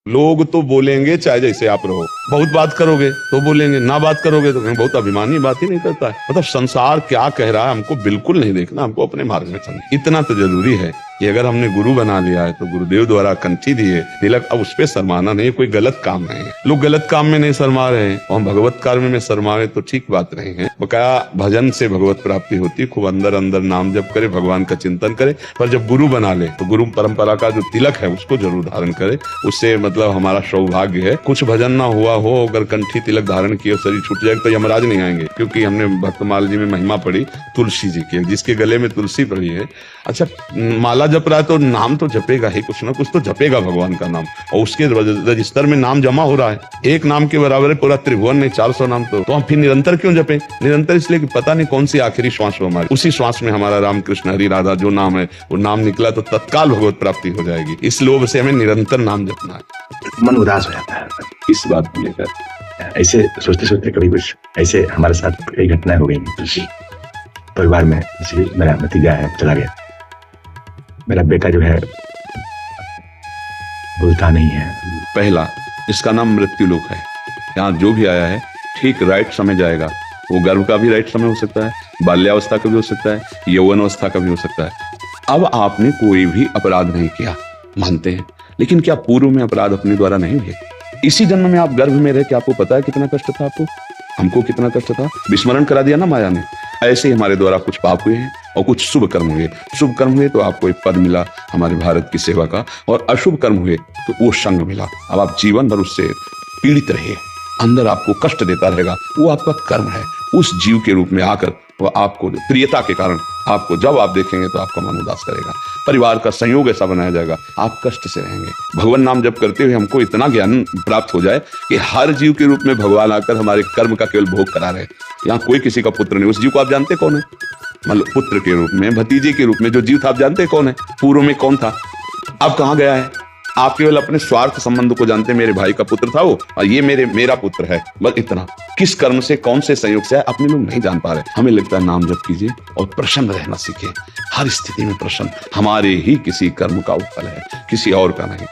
लोग तो बोलेंगे चाहे जैसे आप रहो, बहुत बात करोगे तो बोलेंगे, ना बात करोगे तो कहेंगे बहुत अभिमानी, बात ही नहीं करता है। मतलब संसार क्या कह रहा है हमको बिल्कुल नहीं देखना, हमको अपने मार्ग में चलना। इतना तो जरूरी है कि अगर हमने गुरु बना लिया है तो गुरुदेव द्वारा कंठी दिए तिलक, अब उस पर शर्माना नहीं, कोई गलत काम नहीं है। लोग गलत काम में नहीं शर्मा रहे हैं और हम भगवत कार्य में शर्माए तो ठीक बात नहीं है। बकाया भजन से भगवत प्राप्ति होती है, खूब अंदर अंदर नाम जप करे, भगवान का चिंतन करे, पर जब गुरु बना ले तो गुरु परंपरा का जो तिलक है उसको जरूर धारण करे। उससे मतलब हमारा सौभाग्य है। कुछ भजन ना हुआ हो, अगर कंठी तिलक धारण किए शरीर छूट जाए तो यमराज नहीं आएंगे, क्योंकि हमने भक्तमाल जी में महिमा पढ़ी तुलसी जी की, जिसके गले में तुलसी पड़ी है। अच्छा, माला जप रहा है तो नाम तो जपेगा ही, कुछ ना कुछ तो जपेगा भगवान का नाम, और उसके रजिस्टर में नाम जमा हो रहा है। एक नाम के बराबर है पूरा त्रिभुवन में 400 नाम। तो हम फिर निरंतर क्यों जपे? निरंतर इसलिए कि पता नहीं कौन सी आखिरी श्वास हो हमारी, उसी श्वास में हमारा राम कृष्ण हरि राधा जो नाम है वो नाम निकला तो तत्काल भगवत प्राप्ति हो जाएगी। इस लोभ से हमें निरंतर नाम जपना है। मन उदास हो जाता है इस बात को लेकर। ऐसे सोचते सोचते कभी कुछ ऐसे हमारे साथ कई घटनाएं हो गई परिवार में। जैसे मेरा भतीजा है, चला गया। मेरा बेटा जो है बोलता नहीं है। पहला, इसका नाम मृत्यु लोक है। यहाँ जो भी आया है ठीक राइट समय जाएगा। वो गर्भ का भी राइट समय हो सकता है, बाल्यावस्था का भी हो सकता है, यौवन अवस्था का भी हो सकता है। अब आपने कोई भी अपराध नहीं किया, मानते हैं, लेकिन क्या पूर्व में अपराध अपने द्वारा नहीं हुए? इसी जन्म में आप गर्भ में रहे, क्या आपको पता है कितना कष्ट था आपको? हमको कितना कष्ट था, विस्मरण करा दिया ना माया ने। ऐसे ही हमारे द्वारा कुछ पाप हुए हैं और कुछ शुभ कर्म हुए। शुभ कर्म हुए तो आपको एक पद मिला हमारे भारत की सेवा का, और अशुभ कर्म हुए तो वो संग मिला। अब आप जीवन भर उससे पीड़ित रहे, अंदर आपको कष्ट देता रहेगा। वो आपका कर्म है। उस जीव के रूप में आकर वो आपको प्रियता के कारण आपको जब आप देखेंगे तो आपका मन उदास करेगा। परिवार का संयोग ऐसा बनाया जाएगा, आप कष्ट से रहेंगे। भगवान नाम जप करते हुए हमको इतना ज्ञान प्राप्त हो जाए कि हर जीव के रूप में भगवान आकर हमारे कर्म का केवल भोग करा रहे। यहाँ कोई किसी का पुत्र नहीं। उस जीव को आप जानते कौन है? मतलब पुत्र के रूप में, भतीजे के रूप में जो जीव था आप जानते कौन है? पूर्व में कौन था? अब कहाँ गया है? आप केवल अपने स्वार्थ संबंध को जानते, मेरे भाई का पुत्र था वो और ये मेरा पुत्र है, बस इतना। किस कर्म से, कौन से संयोग से है, अपने लोग नहीं जान पा रहे। हमें लगता है नाम जप कीजिए और प्रसन्न रहना सीखिए। हर स्थिति में प्रसन्न, हमारे ही किसी कर्म का फल है, किसी और का नहीं।